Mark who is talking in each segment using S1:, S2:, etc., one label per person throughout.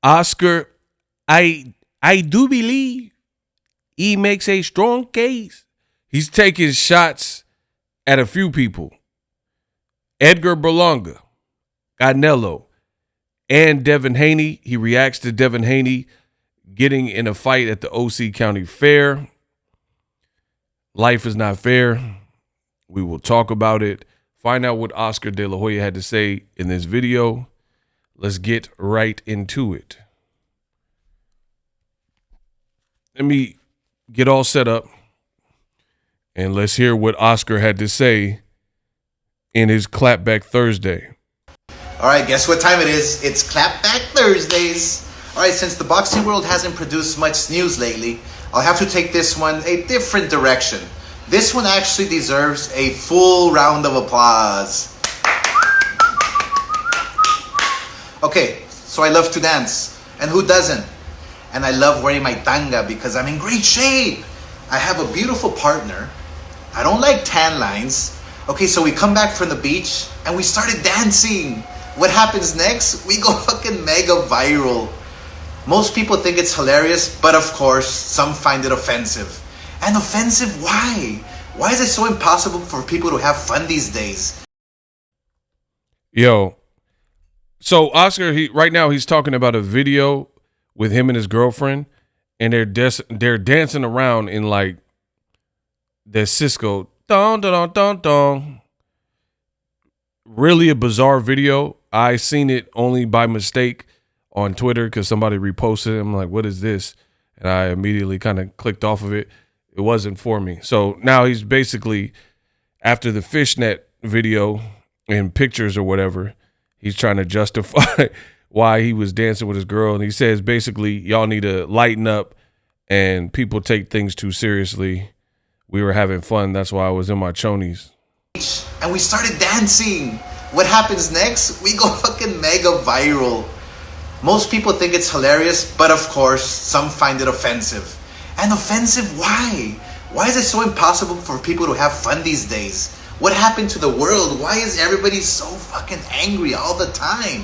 S1: Oscar, I do believe he makes a strong case. He's taking shots at a few people. Edgar Berlanga, Canelo, and Devin Haney. He reacts to Devin Haney getting in a fight at the OC County Fair. Life is not fair. We will talk about it. Find out what Oscar De La Hoya had to say in this video. Let's get right into it. Let me get all set up, and let's hear what Oscar had to say in his Clapback Thursday.
S2: All right, guess what time it is? It's Clapback Thursdays. All right, since the boxing world hasn't produced much news lately, I'll have to take this one a different direction. This one actually deserves a full round of applause. Okay, so I love to dance, and who doesn't? And I love wearing my tanga because I'm in great shape. I have a beautiful partner. I don't like tan lines. Okay, so we come back from the beach and we started dancing. What happens next? We go fucking mega viral. Most people think it's hilarious, but of course, some find it offensive. And offensive, why? Why is it so impossible for people to have fun these days?
S1: Yo, so Oscar, right now he's talking about a video with him and his girlfriend, and they're dancing around in like the Cisco don don don don. Really a bizarre video. I seen it only by mistake on Twitter because somebody reposted it. I'm like, what is this? And I immediately kind of clicked off of it. It wasn't for me. So now he's basically, after the fishnet video and pictures or whatever, he's trying to justify why he was dancing with his girl. And he says basically, y'all need to lighten up and people take things too seriously. We were having fun. That's why I was in my chonies.
S2: And we started dancing. What happens next? We go fucking mega viral. Most people think it's hilarious, but of course, some find it offensive. And offensive, why? Why is it so impossible for people to have fun these days? What happened to the world? Why is everybody so fucking angry all the time?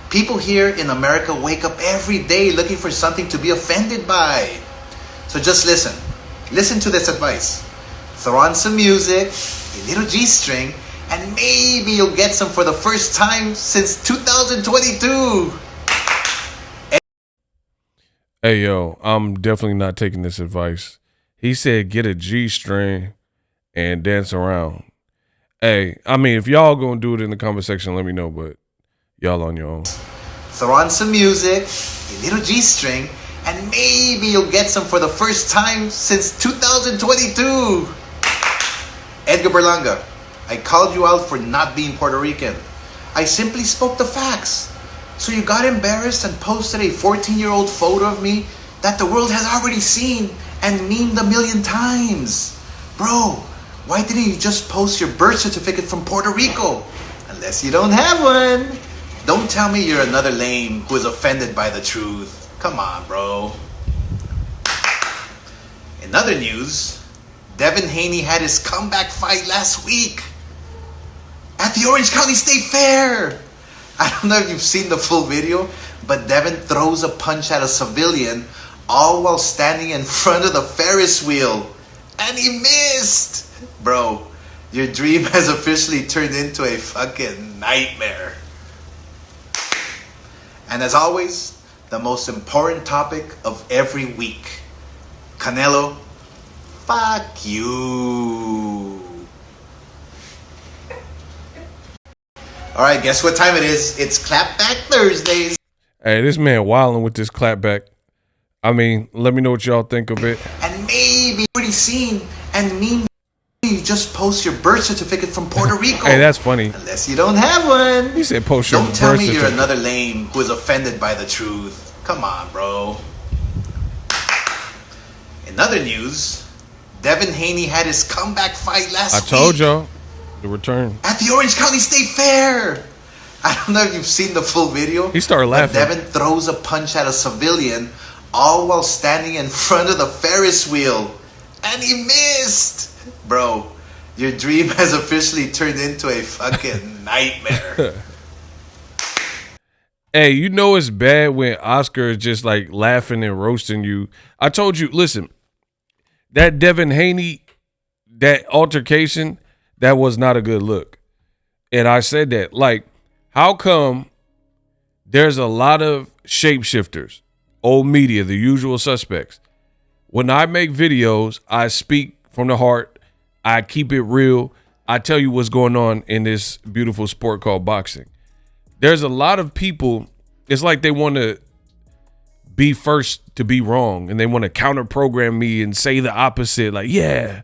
S2: People here in America wake up every day looking for something to be offended by. So just listen. Listen to this advice. Throw on some music, a little G-string, and maybe you'll get some for the first time since 2022.
S1: Hey, yo, I'm definitely not taking this advice. He said get a G-string and dance around. Hey, I mean, if y'all gonna do it in the comment section, let me know, but y'all on your own.
S2: Throw on some music, a little G-string, and maybe you'll get some for the first time since 2022. Edgar Berlanga, I called you out for not being Puerto Rican. I simply spoke the facts. So you got embarrassed and posted a 14-year-old photo of me that the world has already seen and memed 1,000,000 times. Bro, why didn't you just post your birth certificate from Puerto Rico? Unless you don't have one. Don't tell me you're another lame who is offended by the truth. Come on, bro. In other news, Devin Haney had his comeback fight last week at the Orange County State Fair. I don't know if you've seen the full video, but Devin throws a punch at a civilian all while standing in front of the Ferris wheel. And he missed! Bro, your dream has officially turned into a fucking nightmare. And as always, the most important topic of every week. Canelo, fuck you. All right, guess what time it is? It's Clapback Thursdays.
S1: Hey, this man wilding with this clapback. I mean, let me know what y'all think of it.
S2: And maybe already seen and mean you just post your birth certificate from Puerto Rico.
S1: Hey, that's funny.
S2: Unless you don't have one.
S1: He said post your birth certificate.
S2: Don't tell me you're another lame who is offended by the truth. Come on, bro. In other news, Devin Haney had his comeback fight last week.
S1: I told y'all. The return.
S2: At the Orange County State Fair. I don't know if you've seen the full video.
S1: He started laughing.
S2: Devin throws a punch at a civilian all while standing in front of the Ferris wheel. And he missed. Bro, your dream has officially turned into a fucking nightmare.
S1: Hey, you know it's bad when Oscar is just like laughing and roasting you. I told you, listen, that Devin Haney, that altercation, that was not a good look. And I said that, like, how come there's a lot of shapeshifters, old media, the usual suspects. When I make videos, I speak from the heart. I keep it real. I tell you what's going on in this beautiful sport called boxing. There's a lot of people, it's like they want to be first to be wrong, and they want to counter program me and say the opposite. Like, yeah,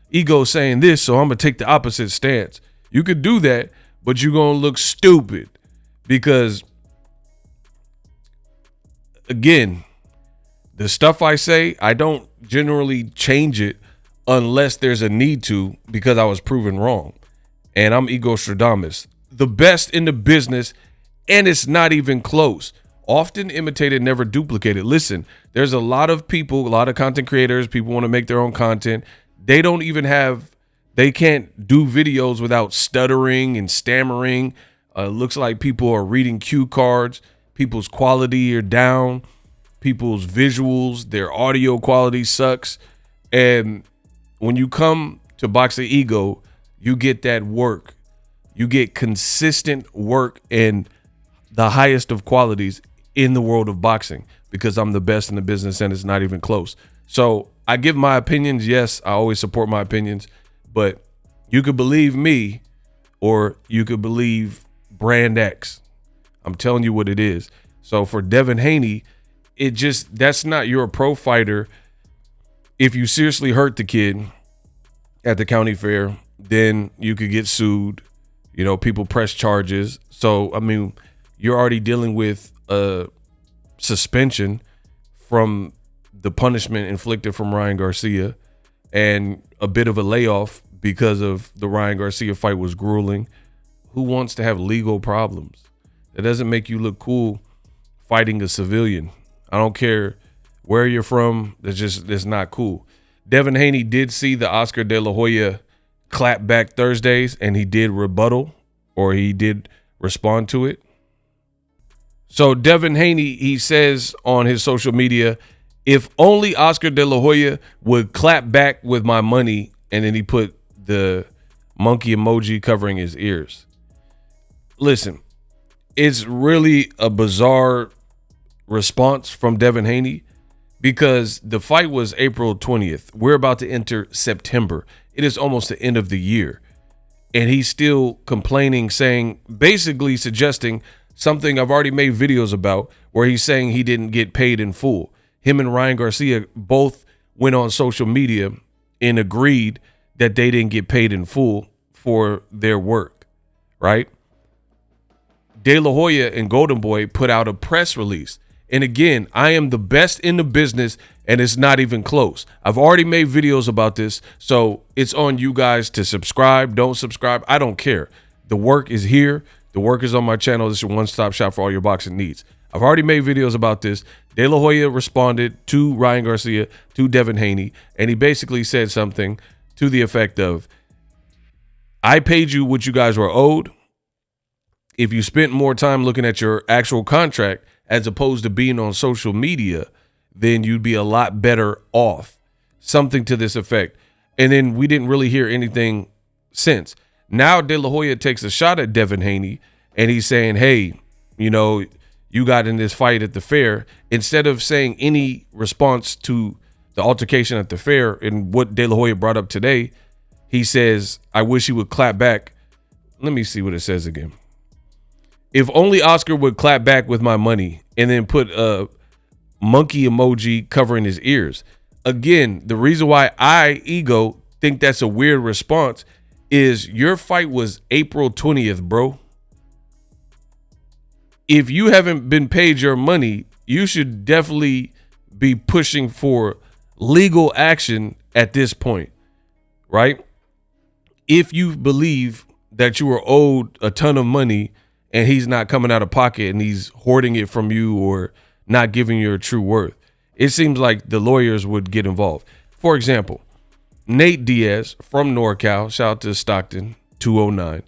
S1: ego saying this, so I'm going to take the opposite stance. You could do that, but you're going to look stupid because, again, the stuff I say, I don't generally change it unless there's a need to, because I was proven wrong. And I'm Ego Stradamus, the best in the business, and it's not even close. Often imitated, never duplicated. Listen, there's a lot of people, a lot of content creators, people want to make their own content. They don't even they can't do videos without stuttering and stammering. Looks like people are reading cue cards. People's quality are down. People's visuals, their audio quality sucks. And when you come to Boxing Ego, you get that work. You get consistent work and the highest of qualities in the world of boxing, because I'm the best in the business and it's not even close. So I give my opinions. Yes, I always support my opinions, but you could believe me or you could believe Brand X. I'm telling you what it is. So for Devin Haney, that's not, you're a pro fighter. If you seriously hurt the kid at the county fair, then you could get sued. You know, people press charges. So, I mean, you're already dealing with a suspension from the punishment inflicted from Ryan Garcia and a bit of a layoff because of the Ryan Garcia fight was grueling. Who wants to have legal problems? It doesn't make you look cool fighting a civilian. I don't care where you're from. It's not cool. Devin Haney did see the Oscar De La Hoya Clapback Thursdays, and he did rebuttal, or he did respond to it. So Devin Haney, he says on his social media, if only Oscar De La Hoya would clap back with my money, and then he put the monkey emoji covering his ears. Listen, it's really a bizarre response from Devin Haney because the fight was April 20th. We're about to enter September. It is almost the end of the year. And he's still complaining, saying, basically suggesting something I've already made videos about, where he's saying he didn't get paid in full. Him and Ryan Garcia both went on social media and agreed that they didn't get paid in full for their work, right? De La Hoya and Golden Boy put out a press release. And again, I am the best in the business, and it's not even close. I've already made videos about this, so it's on you guys to subscribe. Don't subscribe. I don't care. The work is here. The work is on my channel. This is a one-stop shop for all your boxing needs. I've already made videos about this. De La Hoya responded to Ryan Garcia, to Devin Haney, and he basically said something to the effect of, I paid you what you guys were owed. If you spent more time looking at your actual contract as opposed to being on social media, then you'd be a lot better off. Something to this effect. And then we didn't really hear anything since. Now De La Hoya takes a shot at Devin Haney, and he's saying, hey, you know, you got in this fight at the fair. Instead of saying any response to the altercation at the fair and what De La Hoya brought up today, he says, I wish he would clap back. Let me see what it says again. If only Oscar would clap back with my money, and then put a monkey emoji covering his ears. Again, the reason why I, Ego, think that's a weird response is your fight was April 20th, bro. If you haven't been paid your money, you should definitely be pushing for legal action at this point, right? If you believe that you were owed a ton of money and he's not coming out of pocket and he's hoarding it from you or not giving you a true worth, it seems like the lawyers would get involved. For example, Nate Diaz from NorCal, shout out to Stockton, 209.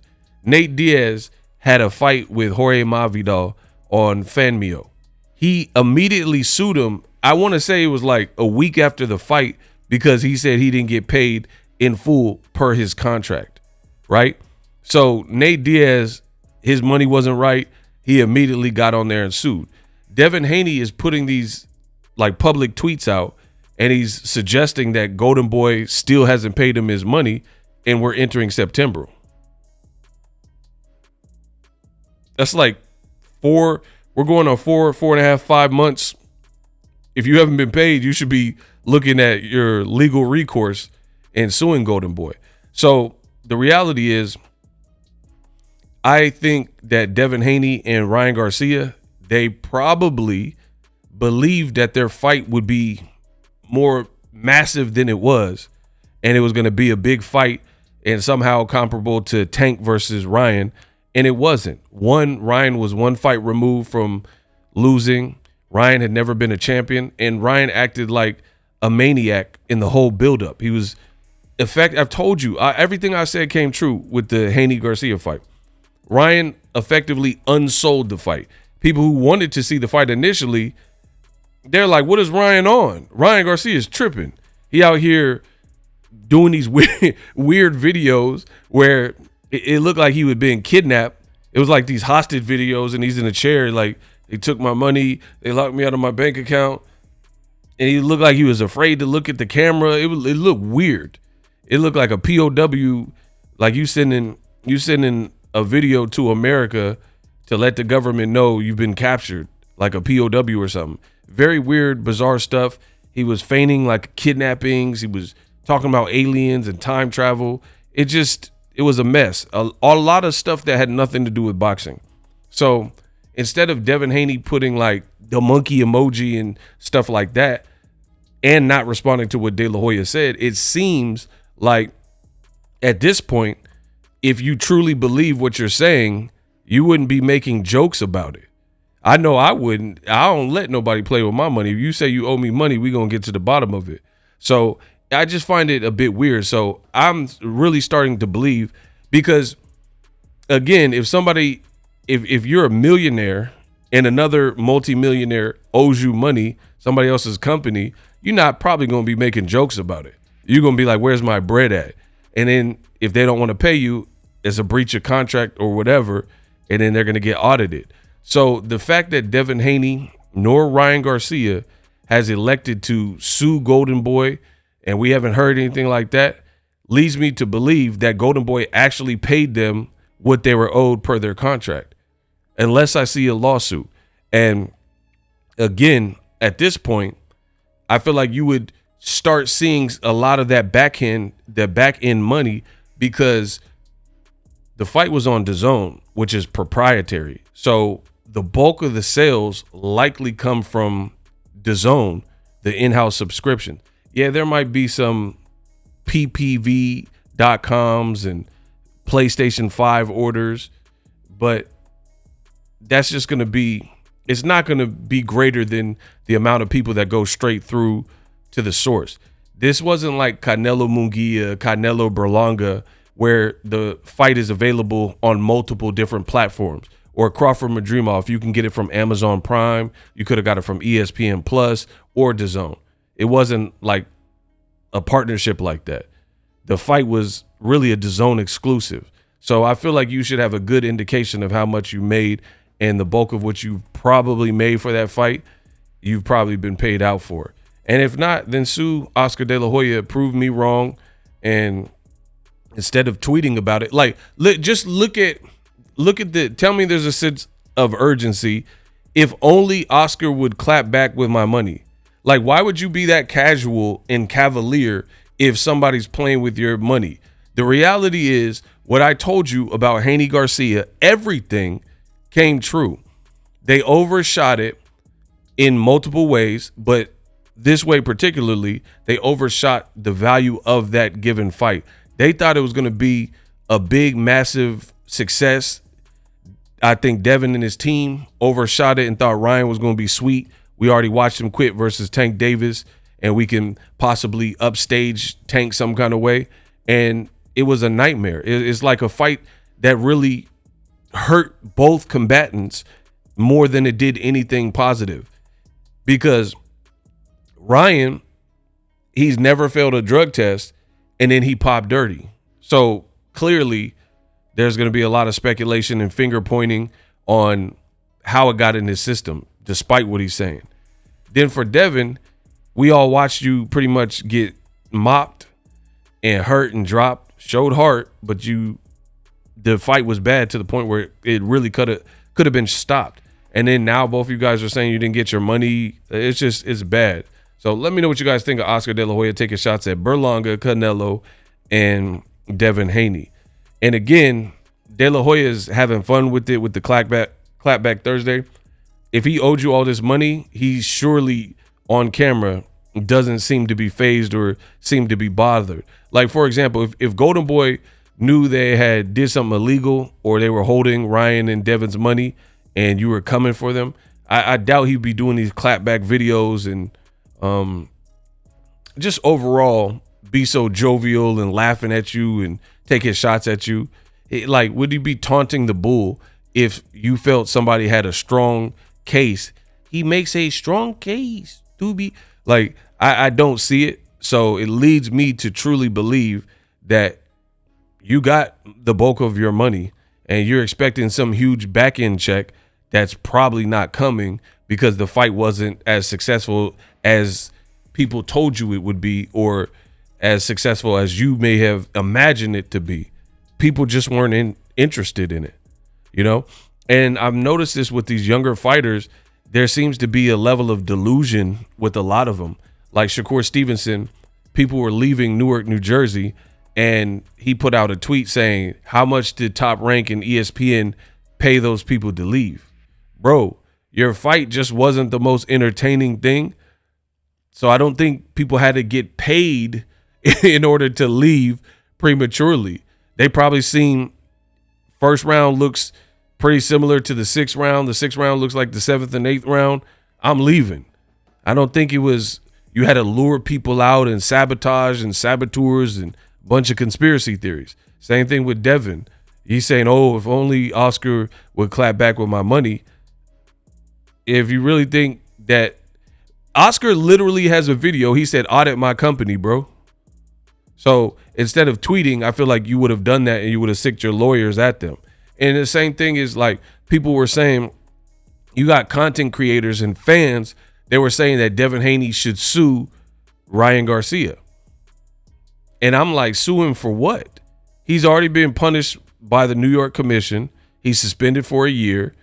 S1: Nate Diaz had a fight with Jorge Masvidal on Fanmio. He immediately sued him. I want to say it was like a week after the fight because he said he didn't get paid in full per his contract, right? So Nate Diaz, his money wasn't right. He immediately got on there and sued. Devin Haney is putting these like public tweets out, and he's suggesting that Golden Boy still hasn't paid him his money, and we're entering September. That's like we're going on 4.5, 5 months. If you haven't been paid, you should be looking at your legal recourse and suing Golden Boy. So the reality is, I think that Devin Haney and Ryan Garcia, they probably believed that their fight would be more massive than it was, and it was going to be a big fight and somehow comparable to Tank versus Ryan, and it wasn't. Ryan was one fight removed from losing. Ryan had never been a champion, and Ryan acted like a maniac in the whole buildup. He was, in fact, I've told you, everything I said came true with the Haney Garcia fight. Ryan effectively unsold the fight. People who wanted to see the fight initially, they're like, what is Ryan on? Ryan Garcia is tripping. He out here doing these weird videos where it looked like he was being kidnapped. It was like these hostage videos, and he's in a chair like, they took my money, they locked me out of my bank account, and he looked like he was afraid to look at the camera. It looked weird. It looked like a POW, like you sending a video to America to let the government know you've been captured, like a POW or something. Very weird, bizarre stuff. He was feigning like kidnappings. He was talking about aliens and time travel. It was a mess. A lot of stuff that had nothing to do with boxing. So instead of Devin Haney putting like the monkey emoji and stuff like that and not responding to what De La Hoya said, it seems like at this point, if you truly believe what you're saying, you wouldn't be making jokes about it. I know I wouldn't. I don't let nobody play with my money. If you say you owe me money, we're going to get to the bottom of it. So I just find it a bit weird. So I'm really starting to believe, because again, if you're a millionaire and another multimillionaire owes you money, somebody else's company, you're not probably going to be making jokes about it. You're going to be like, where's my bread at? And then if they don't want to pay you, it's a breach of contract or whatever, and then they're going to get audited. So the fact that Devin Haney nor Ryan Garcia has elected to sue Golden Boy, and we haven't heard anything like that, leads me to believe that Golden Boy actually paid them what they were owed per their contract, unless I see a lawsuit. And again, at this point, I feel like you would start seeing a lot of that back end money, because the fight was on DAZN, which is proprietary. So the bulk of the sales likely come from DAZN, the in-house subscription. Yeah, there might be some ppv.coms and PlayStation 5 orders, but that's just going to be, it's not going to be greater than the amount of people that go straight through to the source. This wasn't like Canelo Munguia, Canelo Berlanga, where the fight is available on multiple different platforms, or Crawford Madrimov. You can get it from Amazon Prime. You could have got it from ESPN Plus or DAZN. It wasn't like a partnership like that. The fight was really a DAZN exclusive. So I feel like you should have a good indication of how much you made, and the bulk of what you probably made for that fight, you've probably been paid out for. And if not, then sue Oscar De La Hoya, prove me wrong, and instead of tweeting about it, like just look at tell me there's a sense of urgency. If only Oscar would clap back with my money. Like, why would you be that casual and cavalier if somebody's playing with your money? The reality is, what I told you about Haney Garcia, everything came true. They overshot it in multiple ways, but this way particularly, they overshot the value of that given fight. They thought it was going to be a big, massive success. I think Devin and his team overshot it and thought Ryan was going to be sweet. We already watched him quit versus Tank Davis, and we can possibly upstage Tank some kind of way. And it was a nightmare. It's like a fight that really hurt both combatants more than it did anything positive, because Ryan, he's never failed a drug test, and then he popped dirty. So clearly there's going to be a lot of speculation and finger pointing on how it got in his system, despite what he's saying. Then for Devin, we all watched you pretty much get mopped and hurt and dropped, showed heart, but the fight was bad to the point where it really could have been stopped. And then now both of you guys are saying you didn't get your money. It's bad. So let me know what you guys think of Oscar De La Hoya taking shots at Berlanga, Canelo, and Devin Haney. And again, De La Hoya is having fun with it with the Clapback Thursday. If he owed you all this money, he surely on camera doesn't seem to be fazed or seem to be bothered. Like, for example, if Golden Boy knew they did something illegal or they were holding Ryan and Devin's money and you were coming for them, I doubt he'd be doing these clapback videos and just overall be so jovial and laughing at you and taking shots at you. Like, would he be taunting the bull if you felt somebody had a strong case? He makes a strong case to be like, I don't see it. So it leads me to truly believe that you got the bulk of your money and you're expecting some huge back end check that's probably not coming because the fight wasn't as successful as people told you it would be, or as successful as you may have imagined it to be. People just weren't interested in it, you know? And I've noticed this with these younger fighters. There seems to be a level of delusion with a lot of them. Like Shakur Stevenson, people were leaving Newark, New Jersey, and he put out a tweet saying, how much did Top Rank and ESPN pay those people to leave? Bro, your fight just wasn't the most entertaining thing. So I don't think people had to get paid in order to leave prematurely. They probably seen first round looks pretty similar to the sixth round. The sixth round looks like the seventh and eighth round. I'm leaving. I don't think it was you had to lure people out and sabotage and saboteurs and a bunch of conspiracy theories. Same thing with Devin. He's saying, oh, if only Oscar would clap back with my money. If you really think that Oscar literally has a video, he said, audit my company, bro. So instead of tweeting, I feel like you would have done that and you would have sicked your lawyers at them. And the same thing is like people were saying, you got content creators and fans, they were saying that Devin Haney should sue Ryan Garcia. And I'm like, sue him for what? He's already been punished by the New York Commission. He's suspended for a year.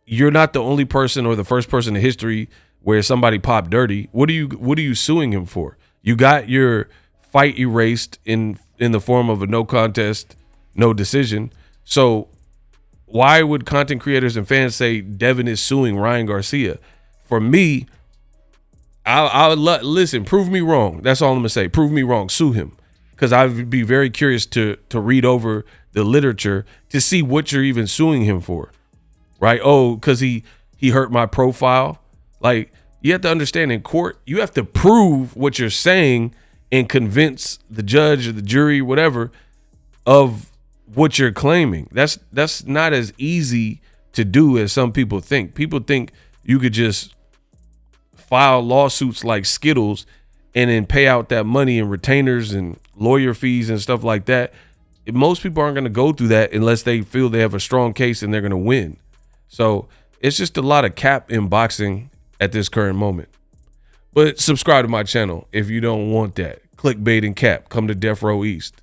S1: You're not the only person or the first person in history where somebody popped dirty. What are you suing him for? You got your fight erased in the form of a no contest, no decision. So why would content creators and fans say Devin is suing Ryan Garcia? For me, I'll listen, prove me wrong. That's all I'm gonna say. Prove me wrong, sue him. Because I would be very curious to read over the literature to see what you're even suing him for. Right? Oh, because he hurt my profile. Like, you have to understand, in court, you have to prove what you're saying and convince the judge or the jury, whatever, of what you're claiming. That's not as easy to do as some people think. People think you could just file lawsuits like Skittles and then pay out that money and retainers and lawyer fees and stuff like that. Most people aren't going to go through that unless they feel they have a strong case and they're going to win. So it's just a lot of cap in boxing at this current moment. But subscribe to my channel if you don't want that. Clickbait and cap. Come to Death Row East.